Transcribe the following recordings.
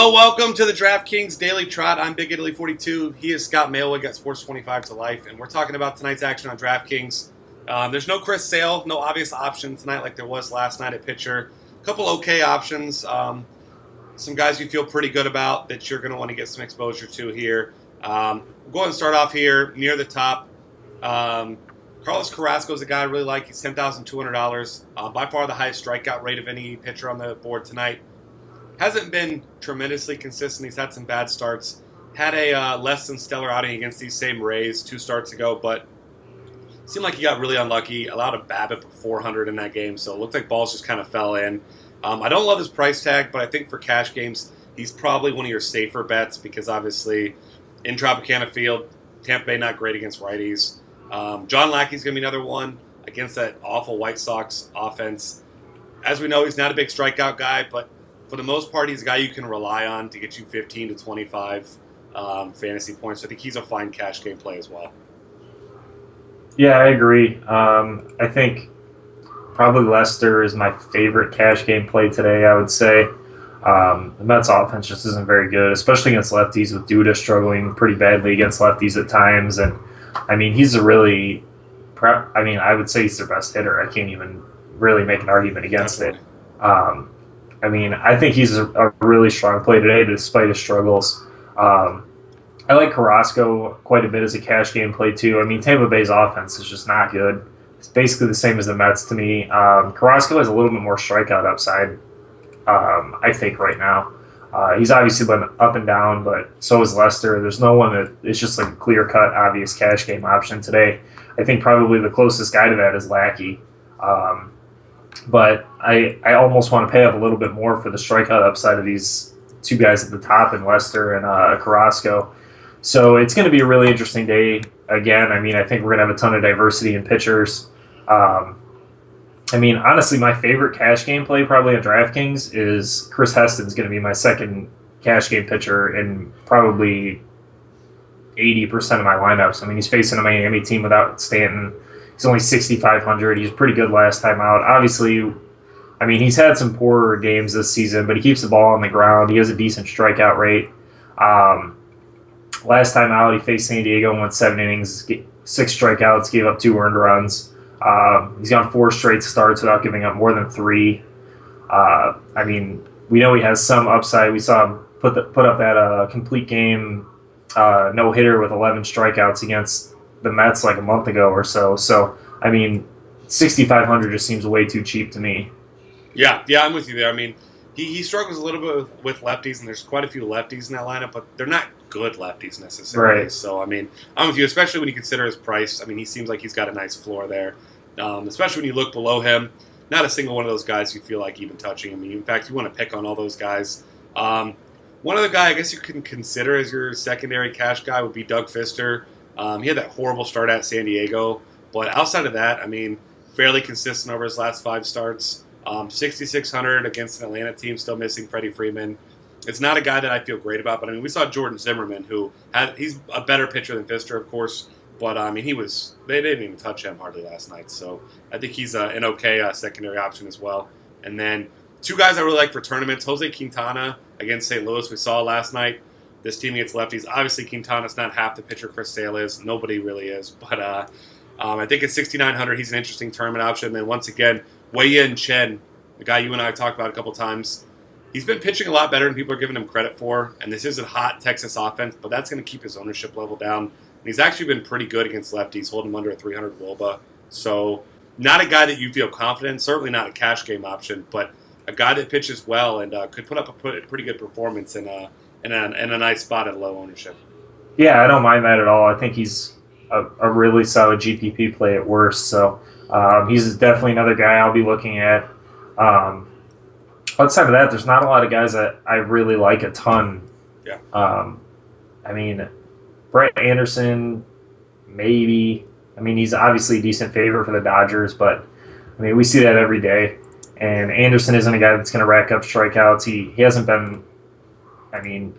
Hello, welcome to the DraftKings Daily Trot. I'm Big Italy 42. He is Scott Mailwood, got Sports 25 to life, and we're talking about tonight's action on DraftKings. There's no Chris Sale, no obvious option tonight like there was last night at pitcher. A couple okay options. Some guys you feel pretty good about that you're going to want to get some exposure to here. We'll go ahead and start off here near the top. Carlos Carrasco is a guy I really like. He's $10,200. By far the highest strikeout rate of any pitcher on the board tonight. Hasn't been tremendously consistent. He's had some bad starts. Had a less than stellar outing against these same Rays 2 starts ago, but seemed like he got really unlucky. Allowed a BABIP of 400 in that game, so it looked like balls just kind of fell in. I don't love his price tag, but I think for cash games, he's probably one of your safer bets because obviously in Tropicana Field, Tampa Bay not great against righties. John Lackey's going to be another one against that awful White Sox offense. As we know, he's not a big strikeout guy, but for the most part, he's a guy you can rely on to get you 15 to 25 fantasy points. So I think he's a fine cash game play as well. Yeah, I agree. I think probably Lester is my favorite cash game play today, I would say. The Mets offense just isn't very good, especially against lefties, with Duda struggling pretty badly against lefties at times. And, I mean, he's a really I would say he's their best hitter. I can't even really make an argument against it. I think he's a really strong play today, despite his struggles. I like Carrasco quite a bit as a cash game play, too. I mean, Tampa Bay's offense is just not good. It's basically the same as the Mets to me. Carrasco has a little bit more strikeout upside, I think, right now. He's obviously been up and down, but so is Lester. There's no one that is just like a clear-cut, obvious cash game option today. I think probably the closest guy to that is Lackey. But I almost want to pay up a little bit more for the strikeout upside of these two guys at the top in Lester and Carrasco. So it's going to be a really interesting day again. I mean, I think we're going to have a ton of diversity in pitchers. Honestly, my favorite cash game play probably on DraftKings is Chris Heston's going to be my second cash game pitcher in probably 80% of my lineups. I mean, he's facing a Miami team without Stanton. He's only 6,500. He's pretty good last time out. Obviously, I mean, he's had some poorer games this season, but he keeps the ball on the ground. He has a decent strikeout rate. Last time out, he faced San Diego and went 7 innings, 6 strikeouts, gave up 2 earned runs. He's gone 4 straight starts without giving up more than 3. We know he has some upside. We saw him put up that complete game no-hitter with 11 strikeouts against the Mets like a month ago or so. So, 6,500 just seems way too cheap to me. Yeah, I'm with you there. I mean, he struggles a little bit with lefties, and there's quite a few lefties in that lineup, but they're not good lefties necessarily. Right. So, I'm with you, especially when you consider his price. He seems like he's got a nice floor there, especially when you look below him. Not a single one of those guys you feel like even touching him. In fact, you want to pick on all those guys. One other guy I guess you can consider as your secondary cash guy would be Doug Fister. He had that horrible start at San Diego, but outside of that, fairly consistent over his last 5 starts. 6,600 against an Atlanta team, still missing Freddie Freeman. It's not a guy that I feel great about, but we saw Jordan Zimmerman, he's a better pitcher than Fister, of course, but they didn't even touch him hardly last night, so I think he's an okay secondary option as well. And then 2 guys I really like for tournaments, Jose Quintana against St. Louis, we saw last night. This team against lefties. Obviously, Quintana's not half the pitcher Chris Sale is. Nobody really is. But I think at 6,900, he's an interesting tournament option. And then once again, Wei-Yin Chen, the guy you and I talked about a couple times, he's been pitching a lot better than people are giving him credit for. And this is a hot Texas offense, but that's going to keep his ownership level down. And he's actually been pretty good against lefties, holding him under a 300 WOBA. So not a guy that you feel confident in, certainly not a cash game option, but a guy that pitches well and could put up a pretty good performance in a nice spot at low ownership. Yeah, I don't mind that at all. I think he's a really solid GPP play at worst. So he's definitely another guy I'll be looking at. Outside of that, there's not a lot of guys that I really like a ton. Yeah. Brett Anderson, maybe. He's obviously a decent favorite for the Dodgers, but we see that every day. And Anderson isn't a guy that's going to rack up strikeouts. He hasn't been. I'm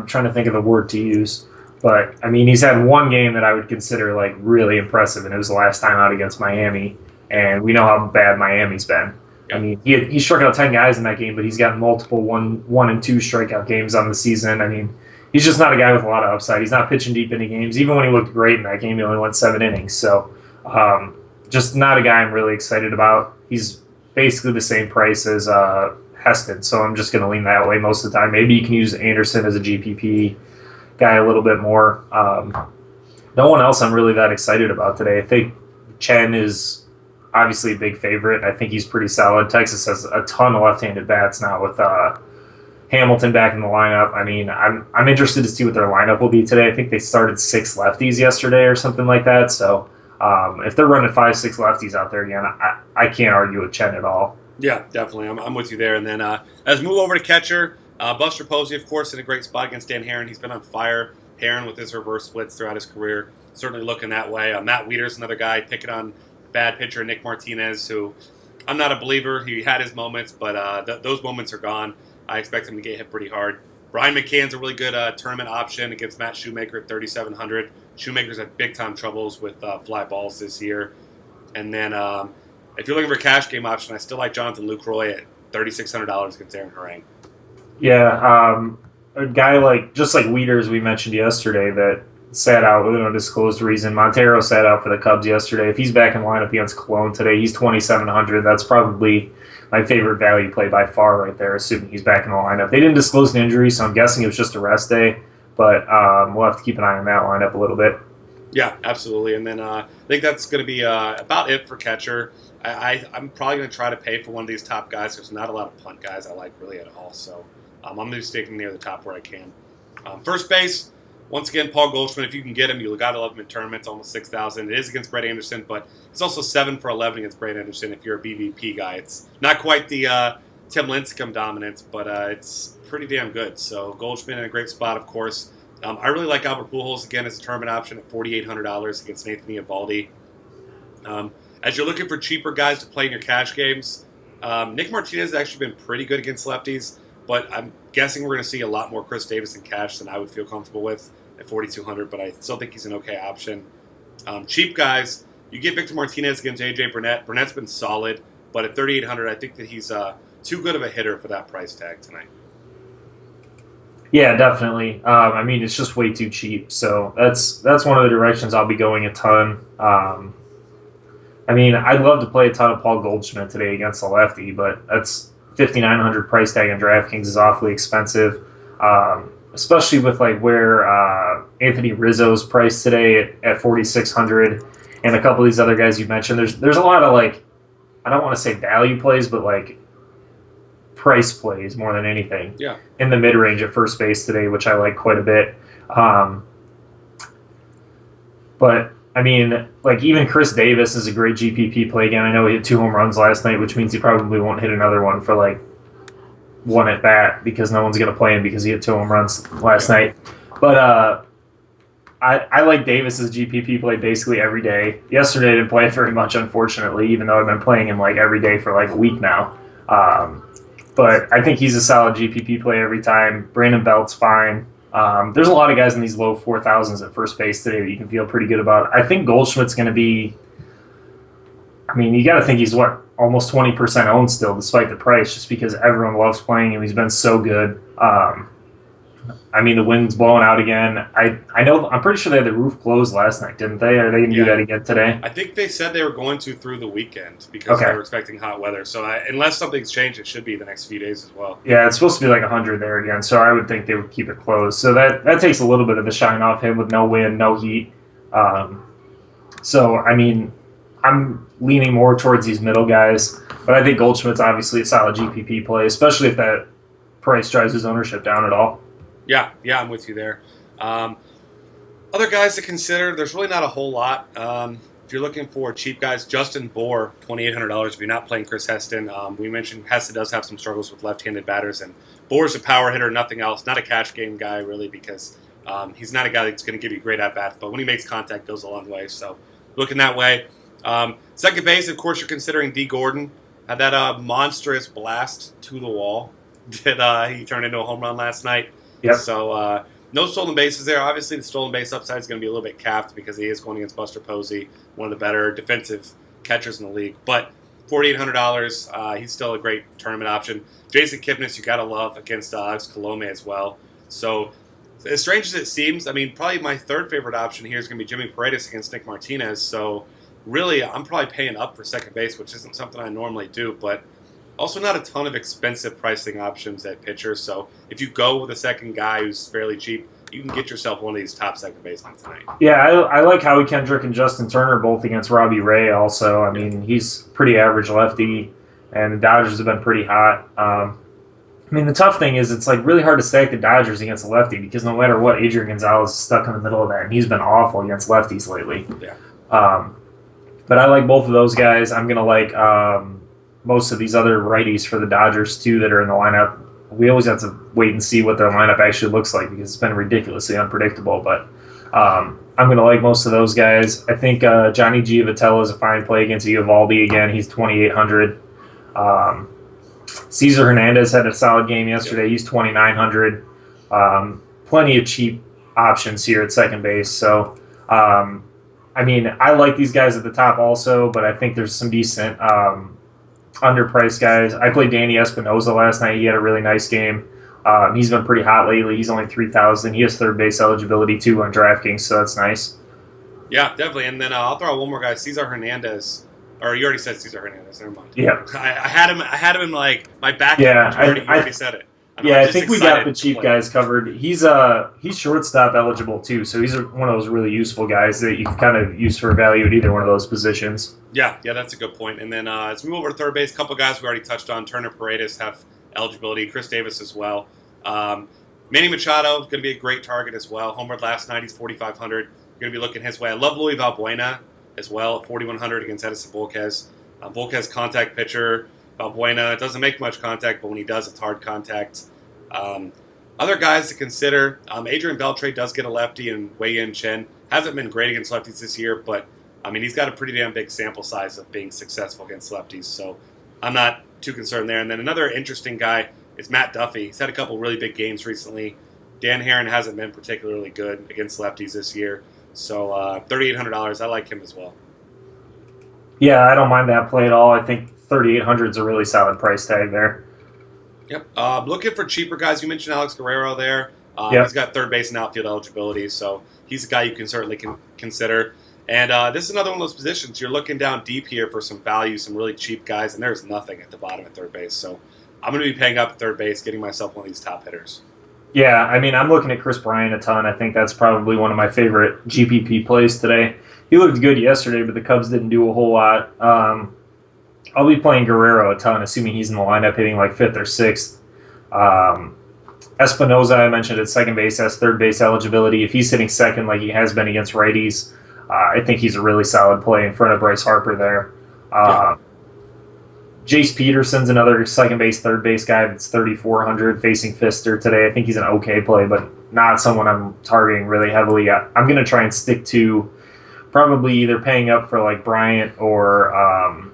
trying to think of the word to use, but he's had one game that I would consider really impressive, and it was the last time out against Miami, and we know how bad Miami's been. I mean, he struck out 10 guys in that game, but he's got multiple one and two strikeout games on the season. I mean, he's just not a guy with a lot of upside. He's not pitching deep into games. Even when he looked great in that game, he only went 7 innings. So, just not a guy I'm really excited about. He's basically the same price as Heston, so I'm just going to lean that way most of the time. Maybe you can use Anderson as a GPP guy a little bit more. No one else I'm really that excited about today. I think Chen is obviously a big favorite. I think he's pretty solid. Texas has a ton of left-handed bats now with Hamilton back in the lineup. I mean, I'm interested to see what their lineup will be today. I think they started 6 lefties yesterday or something like that. So if they're running 5-6 lefties out there again, I can't argue with Chen at all. Yeah, definitely. I'm with you there. And then as we move over to catcher, Buster Posey, of course, in a great spot against Dan Herron. He's been on fire. Herron with his reverse splits throughout his career, certainly looking that way. Matt Wieters, another guy picking on bad pitcher Nick Martinez, who I'm not a believer. He had his moments, but those moments are gone. I expect him to get hit pretty hard. Brian McCann's a really good tournament option against Matt Shoemaker at 3,700. Shoemaker's had big-time troubles with fly balls this year. And then if you're looking for a cash game option, I still like Jonathan Lucroy at $3,600 against Aaron Harang. Yeah, a guy like Wieters we mentioned yesterday that sat out with an undisclosed reason. Montero sat out for the Cubs yesterday. If he's back in lineup against Cologne today, he's 2,700. That's probably my favorite value play by far right there, assuming he's back in the lineup. They didn't disclose an injury, so I'm guessing it was just a rest day, but we'll have to keep an eye on that lineup a little bit. Yeah, absolutely. And then I think that's going to be about it for catcher. I'm probably going to try to pay for one of these top guys. There's not a lot of punt guys I like really at all, so I'm going to be sticking near the top where I can. First base, once again, Paul Goldschmidt. If you can get him, you got to love him in tournaments, almost 6,000. It is against Brett Anderson, but it's also 7 for 11 against Brett Anderson if you're a BVP guy. It's not quite the Tim Lincecum dominance, but it's pretty damn good. So Goldschmidt in a great spot, of course. I really like Albert Pujols again as a tournament option at $4,800 against Nathan Eovaldi. As you're looking for cheaper guys to play in your cash games, Nick Martinez has actually been pretty good against lefties, but I'm guessing we're going to see a lot more Chris Davis in cash than I would feel comfortable with at $4,200, but I still think he's an okay option. Cheap guys, you get Victor Martinez against A.J. Burnett. Burnett's been solid, but at $3,800, I think that he's too good of a hitter for that price tag tonight. Yeah, definitely. I mean, it's just way too cheap, so that's one of the directions I'll be going a ton. I mean, I'd love to play a ton of Paul Goldschmidt today against a lefty, but that's $5,900 price tag on DraftKings is awfully expensive, especially with like where Anthony Rizzo's priced today at $4,600, and a couple of these other guys you mentioned. There's a lot of like, I don't want to say value plays, but like price plays more than anything. Yeah. In the mid range at first base today, which I like quite a bit. But I mean, like even Chris Davis is a great GPP play again. I know he hit 2 home runs last night, which means he probably won't hit another one for like one at bat because no one's going to play him because he hit 2 home runs last night. But I like Davis as GPP play basically every day. Yesterday I didn't play it very much, unfortunately, even though I've been playing him like every day for like a week now. But I think he's a solid GPP play every time. Brandon Belt's fine. There's a lot of guys in these low 4,000s at first base today that you can feel pretty good about. I think Goldschmidt's going to be, I mean, you got to think he's almost 20% owned still despite the price just because everyone loves playing him. He's been so good. I mean, the wind's blowing out again. I know, I'm pretty sure they had the roof closed last night, didn't they? Are they going to do that again today? I think they said they were going to through the weekend because they were expecting hot weather. So unless something's changed, it should be the next few days as well. Yeah, it's supposed to be like 100 there again, so I would think they would keep it closed. So that takes a little bit of the shine off him with no wind, no heat. So, I mean, I'm leaning more towards these middle guys, but I think Goldschmidt's obviously a solid GPP play, especially if that price drives his ownership down at all. Yeah, I'm with you there. Other guys to consider, there's really not a whole lot. If you're looking for cheap guys, Justin Bour, $2,800 if you're not playing Chris Heston. We mentioned Heston does have some struggles with left-handed batters, and Bour's a power hitter, nothing else. Not a cash game guy, really, because he's not a guy that's going to give you great at-bats, but when he makes contact, goes a long way. So looking that way. Second base, of course, you're considering D. Gordon. Had that monstrous blast to the wall that he turned into a home run last night. Yep. So no stolen bases there. Obviously, the stolen base upside is going to be a little bit capped because he is going against Buster Posey, one of the better defensive catchers in the league. But $4,800. He's still a great tournament option. Jason Kipnis, you gotta love against Alex Colome as well. So, as strange as it seems, I mean, probably my third favorite option here is going to be Jimmy Paredes against Nick Martinez. So, really, I'm probably paying up for second base, which isn't something I normally do, but also not a ton of expensive pricing options at pitcher. So, if you go with a second guy who's fairly cheap, you can get yourself one of these top second basemen tonight. Yeah, I like Howie Kendrick and Justin Turner both against Robbie Ray also. I mean, he's pretty average lefty, and the Dodgers have been pretty hot. I mean, the tough thing is it's like really hard to stack the Dodgers against a lefty because no matter what, Adrian Gonzalez is stuck in the middle of that, and he's been awful against lefties lately. Yeah. But I like both of those guys. I'm going to like most of these other righties for the Dodgers, too, that are in the lineup. We always have to wait and see what their lineup actually looks like because it's been ridiculously unpredictable. But I'm going to like most of those guys. I think Johnny Giavatello is a fine play against Eovaldi again. He's 2,800. Cesar Hernandez had a solid game yesterday. He's 2,900. Plenty of cheap options here at second base. So, I mean, I like these guys at the top also, but I think there's some decent underpriced guys. I played Danny Espinosa last night. He had a really nice game. He's been pretty hot lately. He's only 3,000. He has third base eligibility too on DraftKings, so that's nice. Yeah, definitely. And then I'll throw out one more guy, Cesar Hernandez. Or you already said Cesar Hernandez. Never mind. Yeah, I had him in like my back. Yeah, you already said it. I think we got the cheap guys covered. He's shortstop eligible too, so he's one of those really useful guys that you can kind of use for value at either one of those positions. Yeah, that's a good point. And then let's move over to third base. A couple guys we already touched on. Turner, Paredes have eligibility. Chris Davis as well. Manny Machado is going to be a great target as well. Homered last night. He's 4,500. You're going to be looking his way. I love Luis Valbuena as well at 4,100 against Edison Volquez. Volquez contact pitcher. Valbuena doesn't make much contact, but when he does, it's hard contact. Other guys to consider, Adrian Beltre does get a lefty, and Wei-Yin Chen hasn't been great against lefties this year, but I mean he's got a pretty damn big sample size of being successful against lefties, so I'm not too concerned there. And then another interesting guy is Matt Duffy. He's had a couple really big games recently. Dan Herron hasn't been particularly good against lefties this year, so $3,800, I like him as well. Yeah, I don't mind that play at all. I think 3,800 is a really solid price tag there. Yep. Looking for cheaper guys. You mentioned Alex Guerrero there. Yep. He's got third base and outfield eligibility, so he's a guy you can certainly consider. And this is another one of those positions. You're looking down deep here for some value, some really cheap guys, and there's nothing at the bottom at third base. So I'm going to be paying up at third base, getting myself one of these top hitters. Yeah, I mean, I'm looking at Chris Bryant a ton. I think that's probably one of my favorite GPP plays today. He looked good yesterday, but the Cubs didn't do a whole lot. I'll be playing Guerrero a ton, assuming he's in the lineup hitting like 5th or 6th. Espinoza, I mentioned at second base, has third base eligibility. If he's hitting second like he has been against righties, I think he's a really solid play in front of Bryce Harper there. Jace Peterson's another second base, third base guy that's 3,400 facing Fister today. I think he's an okay play, but not someone I'm targeting really heavily. I'm going to try and stick to probably either paying up for like Bryant or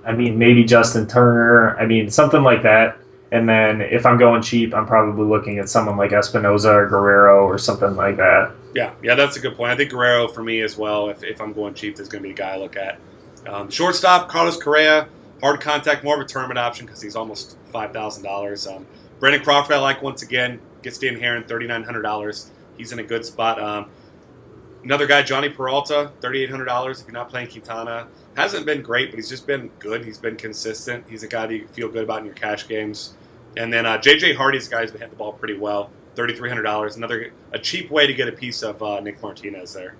maybe Justin Turner. Something like that. And then if I'm going cheap, I'm probably looking at someone like Espinoza or Guerrero or something like that. Yeah, that's a good point. I think Guerrero for me as well, if I'm going cheap, is going to be a guy I look at. Shortstop, Carlos Correa, hard contact, more of a tournament option because he's almost $5,000. Brandon Crawford I like once again, gets Dan Herron, $3,900. He's in a good spot. Another guy, Johnny Peralta, $3,800 if you're not playing Quintana. Hasn't been great, but he's just been good. He's been consistent. He's a guy that you feel good about in your cash games. And then J.J. Hardy's a guy who's been hitting the ball pretty well, $3,300. A cheap way to get a piece of Nick Martinez there.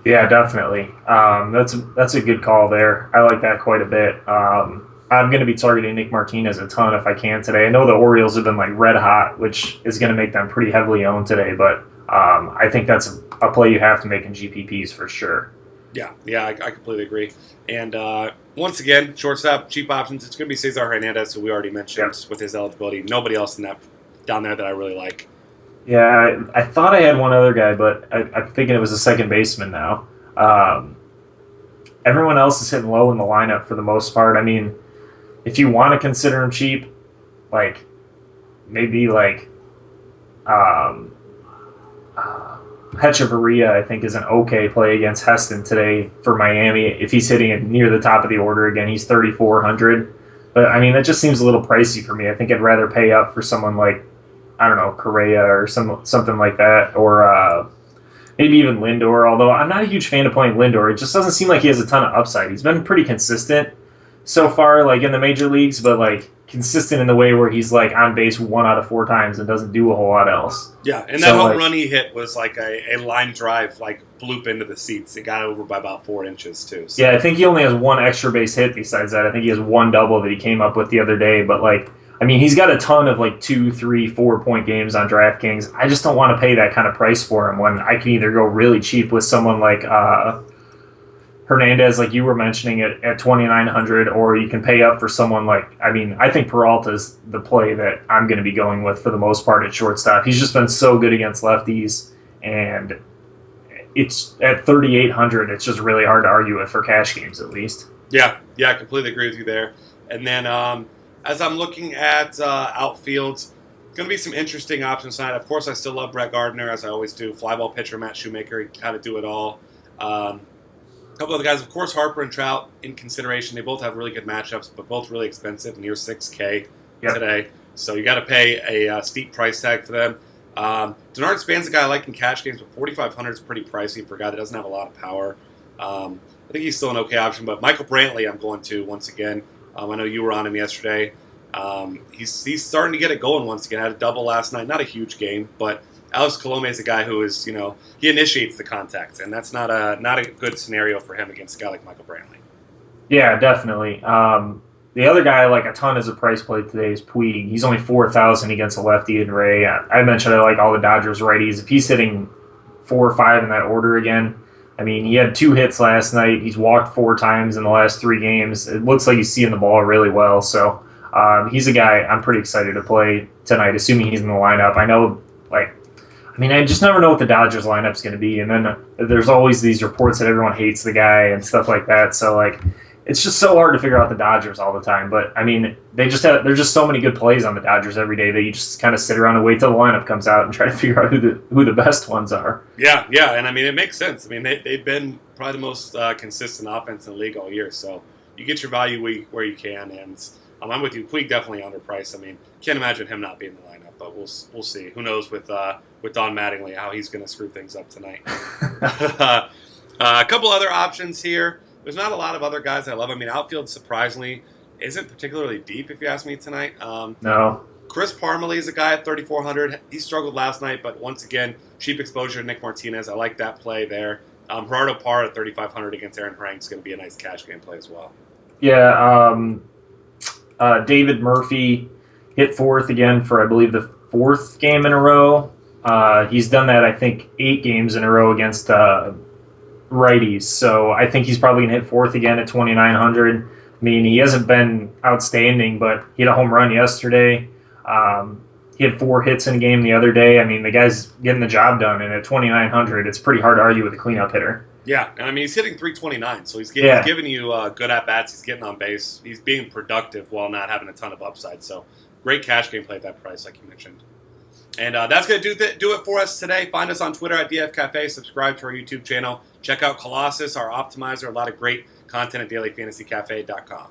Yeah, definitely. That's a good call there. I like that quite a bit. I'm going to be targeting Nick Martinez a ton if I can today. I know the Orioles have been like red hot, which is going to make them pretty heavily owned today, but I think that's a play you have to make in GPPs for sure. Yeah, I completely agree. And once again, shortstop, cheap options. It's going to be Cesar Hernandez, who we already mentioned with his eligibility. Nobody else down there that I really like. Yeah, I thought I had one other guy, but I'm thinking it was a second baseman now. Everyone else is hitting low in the lineup for the most part. I mean, if you want to consider him cheap, Hechavarria, I think, is an okay play against Heston today for Miami. If he's hitting it near the top of the order again, he's 3,400. But I mean, that just seems a little pricey for me. I think I'd rather pay up for someone like, I don't know, Correa or something like that, or maybe even Lindor. Although I'm not a huge fan of playing Lindor, it just doesn't seem like he has a ton of upside. He's been pretty consistent so far, like in the major leagues, but like consistent in the way where he's like on base 1 out of 4 times and doesn't do a whole lot else. Yeah, and that home run he hit was like a line drive, like bloop into the seats. It got over by about 4 inches too. So. Yeah, I think he only has 1 extra base hit besides that. I think he has 1 double that he came up with the other day. But like, I mean, he's got a ton of like 2, 3, 4 point games on DraftKings. I just don't want to pay that kind of price for him when I can either go really cheap with someone like Hernandez, like you were mentioning, at 2,900, or you can pay up for someone like, I mean, I think Peralta's the play that I'm going to be going with for the most part at shortstop. He's just been so good against lefties, and it's at 3,800. It's just really hard to argue with for cash games, at least. Yeah, I completely agree with you there. And then as I'm looking at outfields, going to be some interesting options tonight. Of course, I still love Brett Gardner, as I always do. Flyball pitcher Matt Shoemaker, he kind of do it all. A couple other guys, of course, Harper and Trout in consideration. They both have really good matchups, but both really expensive, near $6K today. So you got to pay a steep price tag for them. Denard Span's a guy I like in cash games, but 4,500 is pretty pricey for a guy that doesn't have a lot of power. I think he's still an okay option, but Michael Brantley I'm going to once again. I know you were on him yesterday. He's starting to get it going once again. Had a double last night. Not a huge game, but Alex Colomé is a guy who is, he initiates the contact, and that's not a good scenario for him against a guy like Michael Brantley. Yeah, definitely. The other guy I like a ton as a price play today is Puig. He's only 4,000 against a lefty in Ray. I mentioned I like all the Dodgers righties. If he's hitting 4 or 5 in that order again, I mean, he had 2 hits last night. He's walked 4 times in the last 3 games. It looks like he's seeing the ball really well. So he's a guy I'm pretty excited to play tonight, assuming he's in the lineup. I just never know what the Dodgers lineup's going to be. And then there's always these reports that everyone hates the guy and stuff like that. So, it's just so hard to figure out the Dodgers all the time. But, I mean, there's just so many good plays on the Dodgers every day that you just kind of sit around and wait till the lineup comes out and try to figure out who the best ones are. Yeah, and, I mean, it makes sense. I mean, they've been probably the most consistent offense in the league all year. So you get your value where you can. And I'm with you. Puig definitely underpriced. I mean, can't imagine him not being in the lineup. But we'll see. Who knows with Don Mattingly how he's going to screw things up tonight. A couple other options here. There's not a lot of other guys I love. I mean, outfield surprisingly isn't particularly deep if you ask me tonight. No. Chris Parmelee is a guy at 3,400. He struggled last night, but once again, cheap exposure to Nick Martinez. I like that play there. Gerardo Parra at 3,500 against Aaron Hrank is going to be a nice cash game play as well. Yeah. David Murphy hit 4th again for, I believe, the 4th game in a row. He's done that, I think, 8 games in a row against righties. So I think he's probably going to hit 4th again at 2,900. I mean, he hasn't been outstanding, but he had a home run yesterday. He had 4 hits in a game the other day. I mean, the guy's getting the job done, and at 2,900, it's pretty hard to argue with a cleanup hitter. Yeah, and I mean, he's hitting 329, so he's giving you good at-bats. He's getting on base. He's being productive while not having a ton of upside. So great cash game play at that price, like you mentioned. And that's going to do it for us today. Find us on Twitter at DF Cafe. Subscribe to our YouTube channel. Check out Colossus, our optimizer. A lot of great content at dailyfantasycafe.com.